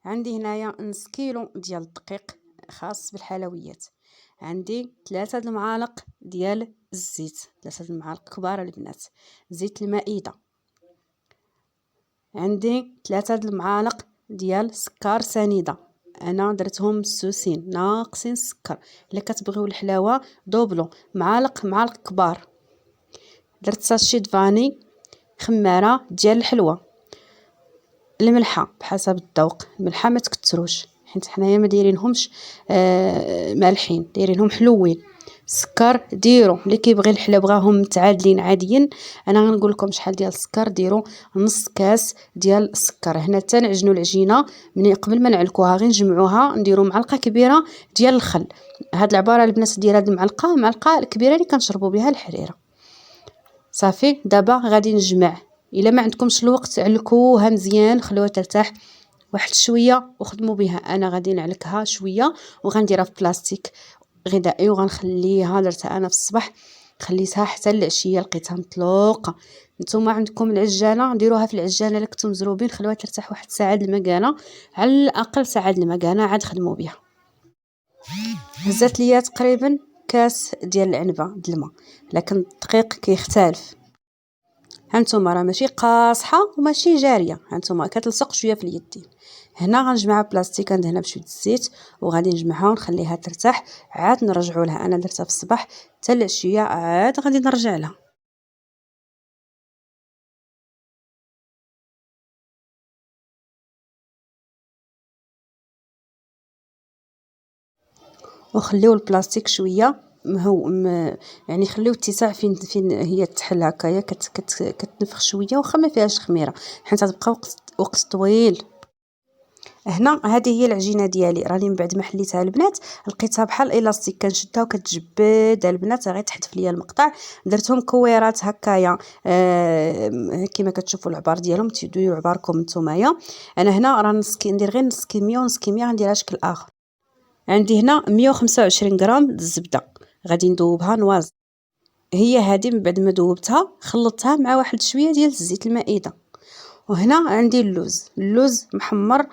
عندي هنايا نص كيلو ديال الدقيق خاص بالحلويات. عندي 3 المعالق ديال الزيت، 3 المعالق كبار البنات زيت المائده. عندي 3 المعالق ديال سكر سنيده، انا درتهم مسوسين ناقصين السكر. الا كتبغيو الحلاوه دوبلو معالق كبار. درت ساشي فاني، خماره ديال الحلوه، الملحه بحسب الذوق، الملحه ما تكتروش حيت حنايا ما دايرينهمش مالحين، دايرينهم حلوين. السكر ديروا اللي كيبغي الحلا بغاهم متعادلين عاديين. انا غنقول لكم شحال ديال السكر، ديروا نص كاس ديال السكر. هنا حتى نعجنوا العجينه من قبل ما نعلكوها، غير نجمعوها نديروا معلقه كبيره ديال الخل. هاد العباره البنات ديال هاد المعلقه الكبيره اللي كنشربوا بها الحريره. صافي دابا غادي نجمع. الا ما عندكمش الوقت علكوها مزيان، خلوها ترتاح واحد شويه وخدموا بها. انا غادي نعلكها شويه وغنديرها في بلاستيك غذائي وغنخليها. درتها انا في الصباح خليتها حتى العشيه لقيتها مطلوقه. نتوما عندكم العجانه ديروها في العجانه اللي كنتم مزروبين، خلوها ترتاح واحد ساعه المكانه، على الاقل ساعه المكانه عاد خدموا بها. هزات ليا تقريبا كاس ديال العنبه د الماء، لكن الدقيق كيختلف. هانتوما راه ماشي قاصحه وماشي جاريه، هانتوما كتلصق شويه في اليدين. هنا غنجمعها بلاستيك، ندهنها بشويه الزيت وغادي نجمعها ونخليها ترتاح، عاد نرجعوا لها. انا درتها في الصباح حتى العشيه عاد غادي نرجع لها. وخليو البلاستيك شويه يعني خليو اتساع فين هي تحل هكايا كتنفخ شويه واخا ما فيهاش خميره حيت غتبقى وقت طويل. هنا هذه هي العجينه ديالي، راني من بعد ما حليتها البنات لقيتها بحال الالاستيك، كنشدها وكتجبد البنات غير تحذف ليا المقطع. درتهم كويرات هكايا كما كتشوفوا العبار ديالهم، تيدويو عباركم نتومايا. انا هنا راه ندير غير نص كميه ونص كميه، غنديرها شكل اخر. عندي هنا 125 غرام د الزبده غادي ندوبها نواز. هي هذه من بعد ما دوبتها خلطتها مع واحد شويه ديال الزيت المائده. وهنا عندي اللوز محمر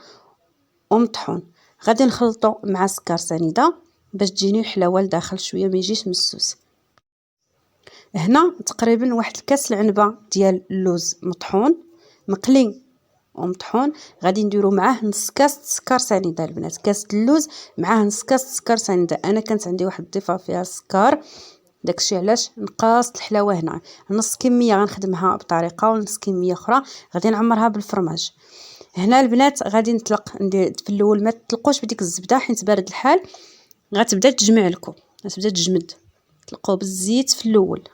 ومطحون، غادي نخلطو مع سكر سنيده باش تجيني الحلاوه لداخل شويه ما يجيش مسوس. هنا تقريبا واحد الكاس العنبه ديال اللوز مطحون مقلي ومطحون، غادي نديرو معاه نص كاس سكر سنيده البنات. كاس اللوز معاه نص كاس سكر سنيده. انا كانت عندي واحد الضيفه فيها السكر، داكشي علاش نقاصت الحلاوه. هنا نص كميه غنخدمها بطريقه ونص كميه اخرى غادي نعمرها بالفرماج. هنا البنات غادي نطلق ندير في الاول ما تطلقوش بديك الزبده حيت بارد الحال، غتبدا تجمع لكم، غتبدا تجمد. طلقوه بالزيت في الاول.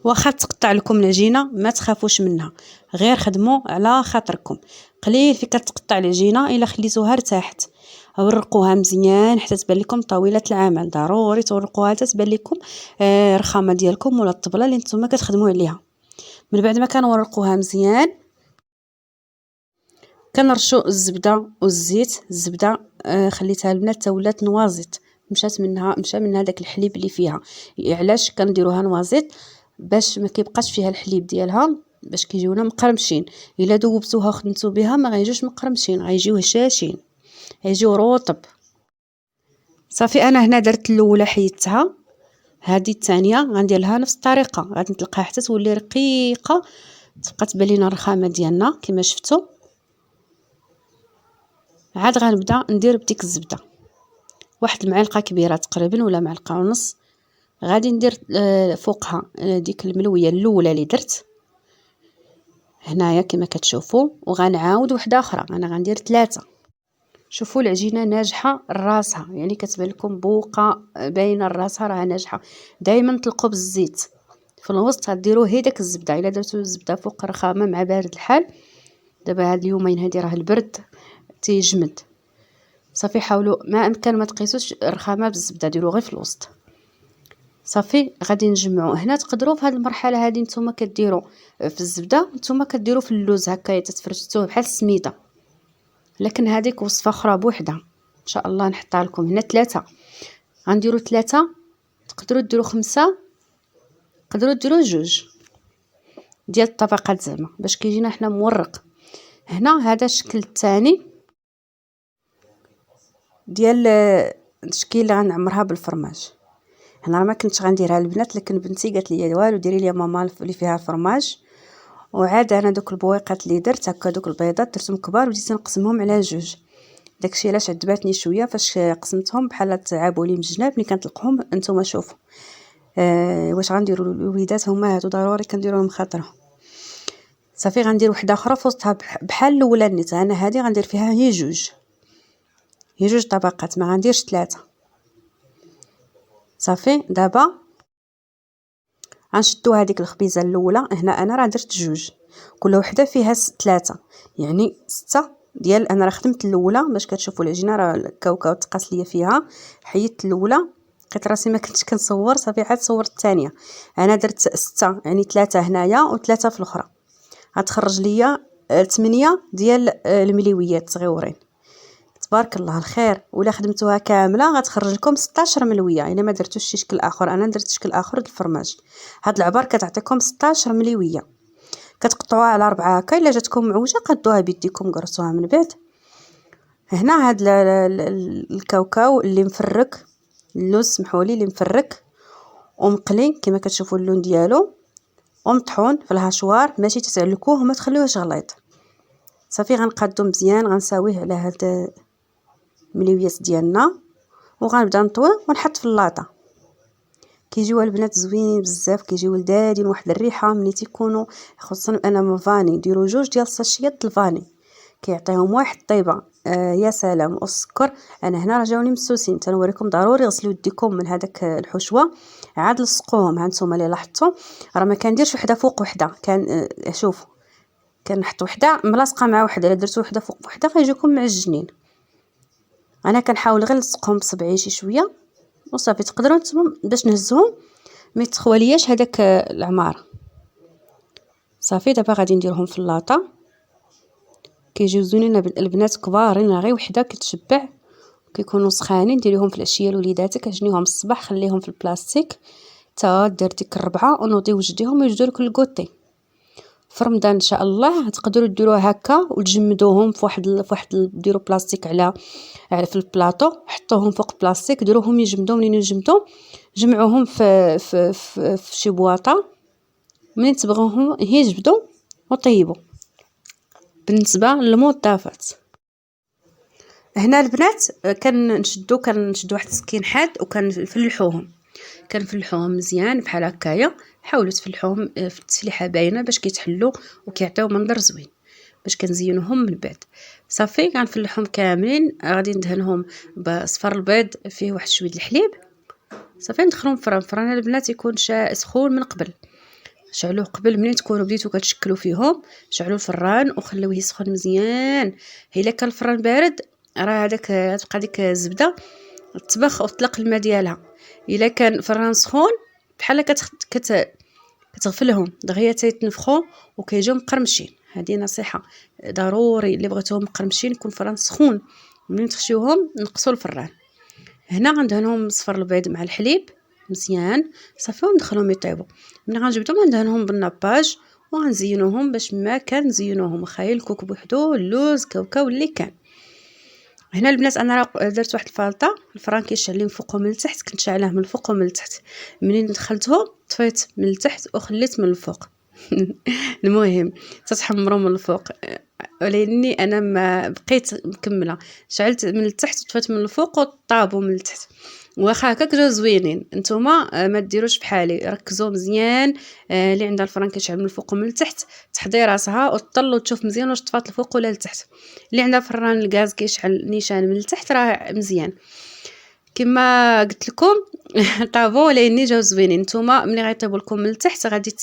واخا تقطع لكم العجينه ما تخافوش منها، غير خدموا على خاطركم. قليل في كتقطع العجينه الا خليتوها ارتاحت. ورقوها مزيان حتى تبان لكم طويله العمل، ضروري تورقوها حتى تبان لكم الرخامه ديالكم ولا الطبله اللي نتوما كتخدموا عليها. من بعد ما كنورقوها مزيان كنرشوا الزبده والزيت. الزبده خليتها البنات حتى ولات نوازيط، مشى منها داك الحليب اللي فيها. علاش كنديروها نوازيط؟ باش ما كيبقاش فيها الحليب ديالها، باش كيجيونا مقرمشين. الا ذوبتوها وخدمتو بها ما غيجيوش مقرمشين، غيجيو هشاشين، غيجيو رطب. صافي انا هنا درت الاولى حيدتها، هذه الثانيه غندير لها نفس الطريقه، غادي نطلقها حتى تولي رقيقه، تبقى تبان لينا الرخامه ديالنا كما شفتوا. عاد غنبدا ندير بديك الزبده واحد المعلقه كبيره تقريبا ولا معلقه ونص. غادي ندير فوقها ديك الملويه الاولى اللي درت هنايا كما كتشوفوا، وغنعاود وحده اخرى. انا غندير 3. شوفوا العجينه ناجحه راسها، يعني كتبان لكم بوقه باينه راسها راه ناجحه. دائما طلقوا بالزيت في الوسط، غديروا هي داك الزبده. الا درتوا الزبده فوق الرخامه مع بارد الحال، دابا هاد اليومين هادي راه البرد تيجمد. صافي حاولوا ما امكن ما تقيسوش الرخامه بالزبده، ديروا غير في الوسط. صافي غادي نجمعوا. هنا تقدروا في هذه المرحله هذه نتوما كديروا في الزبده، نتوما كديروا في اللوز هكا تتفرشتوه بحال السميده، لكن هذيك وصفه اخرى بوحدها ان شاء الله نحطها لكم. هنا 3 غنديروا 3، تقدروا ديروا 5، تقدروا ديروا 2. ديال الطبقات زعما باش كيجينا حنا مورق. هنا هذا الشكل الثاني ديال التشكيل اللي غنعمرها بالفرماج. هنا ما كنتش غنديرها البنات، لكن بنتي قالت لي والو ديري لي ماما اللي فيها فرماج. وعاد انا دوك البويقات اللي درت هكا، دوك البيضات درتهم كبار وبديت نقسمهم على جوج. داكشي علاش عجباتني شويه فاش قسمتهم بحال تعابوا لي من الجناب. ملي كنطلقهم انتما شوفوا واش غنديروا الوليدات هما هادو ضروري كنديروا لهم خاطرهم. صافي غندير وحده اخرى في وسطها بحال الاولى نيت. انا هذه غندير فيها هي جوج طبقات، ما غنديرش 3. صافي دابا غنشدو هذيك الخبيزه الاولى. هنا انا راه درت جوج، كل وحده فيها 3، يعني 6 ديال. انا راه خدمت الاولى باش كتشوفوا العجينه راه الكاوكاو تقاس ليا فيها. حيدت الاولى، لقيت راسي ما كنتش كنصور، صافي عاد صورت الثانيه. انا درت 6، يعني 3 هنايا و3 في الاخرى، غتخرج ليا 8 ديال المليويات صغيورين. تبارك الله الخير. ولا خدمتوها كامله غتخرج لكم 16 ملويه الا ما درتوش شي شكل اخر. انا درت شكل اخر د الفرماج. هاد العبار كتعطيكم 16 ملويه. كتقطعوها على 4 هكا. الا جاتكم معوجه قدوها بيديكم قرصوها من بعد. هنا هاد الكاوكاو اللي مفرك، اللوز سمحولي اللي مفرك ومقلي كما كتشوفوا اللون ديالو، ومطحون في الهاشوار، ماشي تتعلكوه وما تخليوهش غليظ. صافي غنقادو مزيان، غنساويه على هاد المليويات ديالنا وغنبدا نطوي ونحط في اللاطه. كيجيو البنات زوينين بزاف، كيجيو لذاذين، واحد الريحه ملي تيكونوا. خصوصا انا مفاني ديروا جوج ديال الساشيات الفاني كيعطيهم واحد الطيبه. يا سلام. والسكر انا هنا راه جاوني مسوسين، تنوريكم ضروري غسلوا يديكم من هذاك الحشوه عاد لصقوهم. ها نتوما اللي لاحظتوا راه ما كنديرش وحده فوق وحده، كان شوفوا كنحط وحده ملاصقه مع وحده. الا درتو وحده فوق وحده غيجيكم معجنين. انا كنحاول غير نلصقهم بصبعي شي شويه وصافي. تقدروا نتوما باش نهزهم ما يتخوالياش هذاك العماره. صافي دابا غادي نديرهم في اللاطه. كيجيو زوينين البنات كبارين، غير وحده كتشبع. كيكونوا سخانين. ديريهم في العشيه لوليداتك، عجنيهم الصباح خليهم في البلاستيك تا دير ديك الربعه ونوضي وجديهم ويوجدوا لك الكوطي. في رمضان ان شاء الله تقدروا ديروها هكا وتجمدوهم في واحد ديروا بلاستيك على في البلاطو، حطوهم فوق بلاستيك، ديروهم يجمدوا. منين يجمدوا جمعوهم في شي بواطه. منين تبغوهم يجبدوا وطيبوا. بالنسبه للمضافات هنا البنات كنشدو واحد السكين حاد وكنفلحوهم مزيان بحال هكايا. حاولوا تفلحوهم في التسليحه باينه باش كيتحلوا وكيعطيو منظر زوين باش كنزينوهم من بعد. صافي كنفلحهم كاملين. غادي ندهنهم بصفر البيض فيه واحد شويه الحليب. صافي ندخلهم في الفران البنات يكون سخون من قبل. شعلوه قبل منين تكونوا بديتو كتشكلوا فيهم. شعلوا الفران وخلوه يسخن مزيان. الا كان الفران بارد راه هذاك تبقى ديك الزبده تطبخ وتطلق الماء ديالها. الا كان فران سخون بحال كتغفلهم دغيا تيتنفخوا وكيجيو مقرمشين. هذه نصيحه ضروري اللي بغيتوهم مقرمشين يكون فران سخون. منين تخشيوهم نقصوا الفران. هنا غندهنهم صفر البيض مع الحليب مزيان. صافي وندخلهم يطيبوا. ملي غنجبدهم غندهنهم بالناباج وغنزينوهم باش ما كان نزينوهم. خايل الكوك بوحدو، اللوز، كاوكاو اللي كان. هنا البنات انا راه درت واحد الفالطه. الفران كيشعل لي من فوق ومن التحت، كنت شاعلاه من الفوق ومن التحت. منين دخلتهم طفيت من التحت وخليت من الفوق. المهم تتحمروا من الفوق، ولاني انا ما بقيت مكمله. شعلت من التحت وطفيت من الفوق وطابوا من التحت. واخا هكاك جاو زوينين. نتوما ما ديروش بحالي، ركزوا مزيان. اللي عندها الفران كيشعل من الفوق ومن التحت تحضي راسها وتطل وتشوف مزيان واش طفات الفوق ولا لتحت. اللي عندها فران الغاز كيشعل نيشان من التحت راه مزيان. كما قلت لكم طابو لاني جاو زوينين. نتوما ملي غيطيبوا لكم من التحت غادي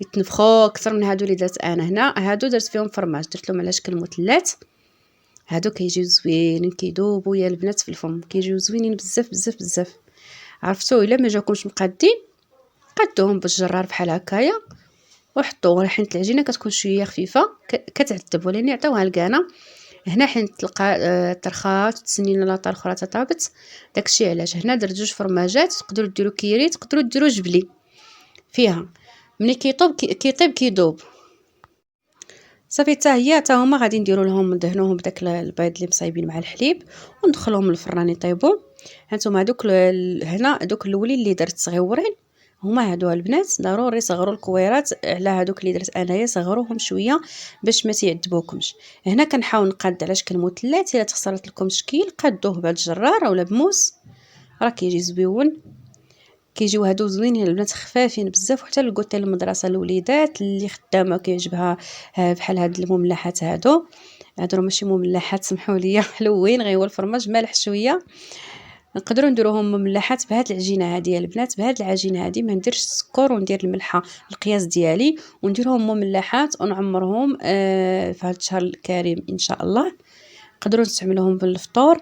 يتنفخوا اكثر من هادو اللي درت انا. هنا هادو درت فيهم فرماج، درت لهم على شكل مثلث. هادو كيجيو زوينين كيذوبوا يا البنات في الفم، كيجيو زوينين بزاف بزاف بزاف. عرفتوا الا ما جاكمش مقادين قادوهم بالجرار بحال هكايا وحطوا. حيت العجينه كتكون شويه خفيفه كتعذب، ولكن يعطيوها الكانه. هنا حين تلقى الطرخات وتسنينا لاطه اخرى تطابت. داكشي علاش هنا درت جوج فرماجات. تقدروا ديروا كيري، تقدروا ديروا جبلي فيها. ملي كيطيب كيذوب. صافي حتى هما غادي نديرو لهم ندهنوهم بداك البيض اللي مصايبين مع الحليب وندخلوهم للفران يطيبوا. هانتوما هادوك هنا هادوك الاولين اللي درت صغيورين هما هادو البنات، ضروري صغروا الكويرات على هادوك اللي درت انايا، صغروهم شويه باش ما تيعذبوكمش. هنا كنحاول نقاد على شكل مثلث، الا تخسرت لكم شكل قادوه بهاد الجرار اولا بموس راه كيجي زويون. كيجيو هادو زوينين البنات، خفافين بزاف، وحتى للكوتي المدرسه الوليدات اللي خدامه كيعجبها بحال هاد المملحات هادو راه ماشي مملحات سمحوا لي حلوين، غير هو الفرماج مالح شويه. نقدروا نديروهم مملحات بهاد العجينه هادي البنات، بهاد العجينه هادي ما نديرش السكر وندير الملحه القياس ديالي، ونديرهم مملحات ونعمرهم في هاد الشهر الكريم ان شاء الله. نقدروا نستعملوهم بالفطور.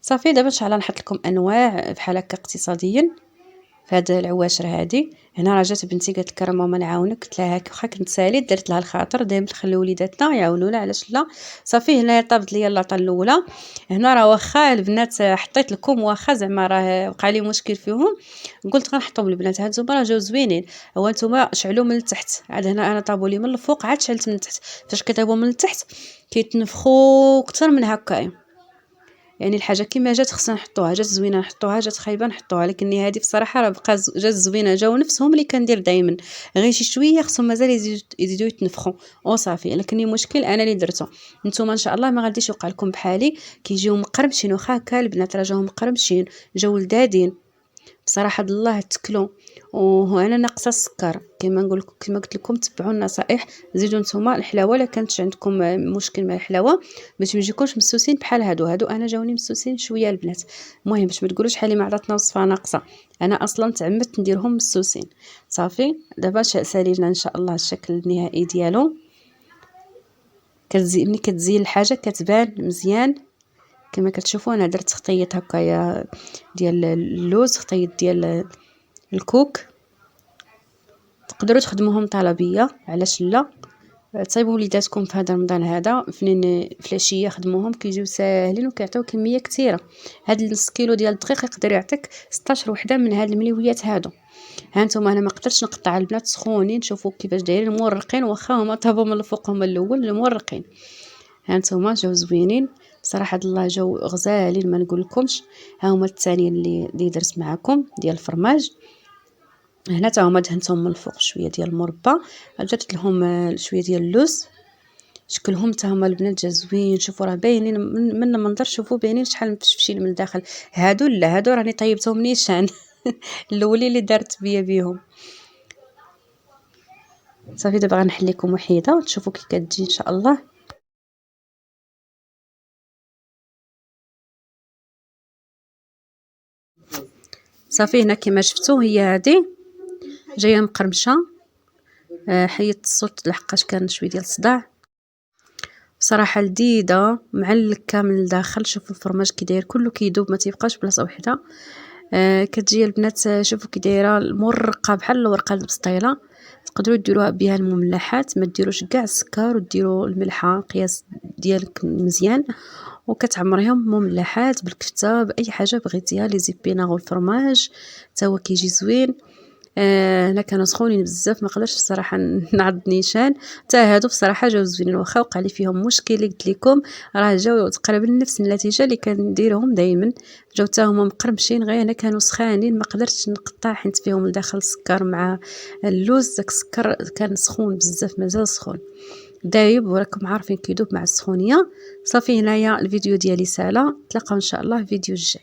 صافي دابا ان شاء الله نحط لكم انواع بحال هكا اقتصاديا في هاد العواشر هادي. هنا راه جات بنتي قالت لك راه ماما نعاونك، قلت لها واخا كنت ساليت درت لها الخاطر، دائما نخليو وليداتنا يعاونونا علاش لا. صافي هنايا طابت ليا اللاطه الاولى. هنا راه واخا البنات حطيت لكم، واخا زعما راه وقع لي مشكل فيهم قلت غنحطهم البنات. هاد زوما راه جاو زوينين. هو نتوما شعلوا من التحت، عاد هنا انا طابوا لي من الفوق عاد شعلت من التحت. فاش كيطيبوا من التحت كيتنفخوا اكثر من هكا. يعني الحاجه كيما جات خصنا نحطوها، جات زوينه نحطوها، جات خايبه نحطوها، لكن هذه بصراحه راه بقى جات زوينه. جاو نفسهم اللي كندير دائما، غير شي شويه خصهم مازال يزيدوا يتنفخوا وصافي. لكن المشكل انا اللي درته. نتوما ان شاء الله ما غاديش يوقع لكم بحالي كيجيو مقرمشين، واخا هكا البنات راه جاو مقرمشين جاو لذاذين بصراحه الله تكلوا. وهنا ناقصه السكر كما نقول لكم، كما قلت لكم تبعوا النصائح. زيدوا نتوما الحلاوه، الا كانت عندكم مشكل مع الحلاوه باش ما يجيكمش مسوسين بحال هادو انا جاوني مسوسين شويه البنات. المهم باش ما تقولوش حالي ما عطاتنا وصفه ناقصه، انا اصلا تعمدت نديرهم مسوسين. صافي دابا سالينا ان شاء الله الشكل النهائي ديالو. ملي كتزين الحاجه كتبان مزيان. كما كتشوفوا انا درت خطيط هكايا ديال اللوز، خطيط ديال الكوك. تقدروا تخدموهم طلبيه علاش لا. تصايبوا وليداتكم في هذا رمضان هذا فنين فلاشيه خدموهم كيجيو ساهلين وكيعطيو كميه كثيره. هاد نص كيلو ديال الدقيق يقدر يعطيك 16 وحده من هاد المليويات هادو. ها نتوما انا ما قدرتش نقطع البنات سخونين، شوفوا كيفاش دايرين مورقين، واخا هما طابوا من الفوق هما الاول المورقين. ها نتوما جاو زوينين بصراحه الله، جاو غزالين ما نقول لكمش. ها هما الثانيين اللي درت معكم ديال الفرماج. هنا تا هما دهنتهم من الفوق شويه ديال المربى، درت لهم شويه ديال اللوز. شكلهم تا هما البنات جا زوين. شوفوا راه باينين من المنظر، شوفوا باينين شحال مفشفشين من الداخل. هادو لا، هادو راني طيبتهم نيشان الاولين اللي دارت بيهم. صافي دابا غنحليكم وحيده وتشوفوا كي كتجي ان شاء الله. صافي هنا كما شفتوا هي هذه جايه مقرمشه. حيدت الصوت لحقاش كان شويه ديال الصداع. بصراحه لذيذه مع اللكه من الداخل. شوفوا الفرماج كي داير كله كيذوب ما تيبقاش بلاصه وحده. كتجي البنات شوفوا كي دايره المرقه بحال الورقه البسطيله. تقدروا ديروها بها المملحات، ما ديروش كاع السكر، وديروا الملحه قياس ديالك مزيان، وكتعمريهم مملحات بالكفته باي حاجه بغيتيها. لي زيبيناغ والفرماج حتى هو كيجي زوين. هنا كانوا سخونين بزاف ما قدرتش الصراحه نعض نيشان. حتى هادو بصراحه جاو زوينين، واخا وقع لي فيهم مشكل اللي قلت لكم راه جاو تقريبا نفس النتيجه اللي كنديرهم دائما. جاو حتى هما مقرمشين، غير هنا كانوا سخانين ما قدرتش نقطع حيت فيهم لداخل السكر مع اللوز. داك السكر كان سخون بزاف مازال سخون دايب، وراكم عارفين كيدوب مع السخونيه. صافي هنايا الفيديو ديالي سالا. نتلاقاو ان شاء الله في الفيديو الجاي.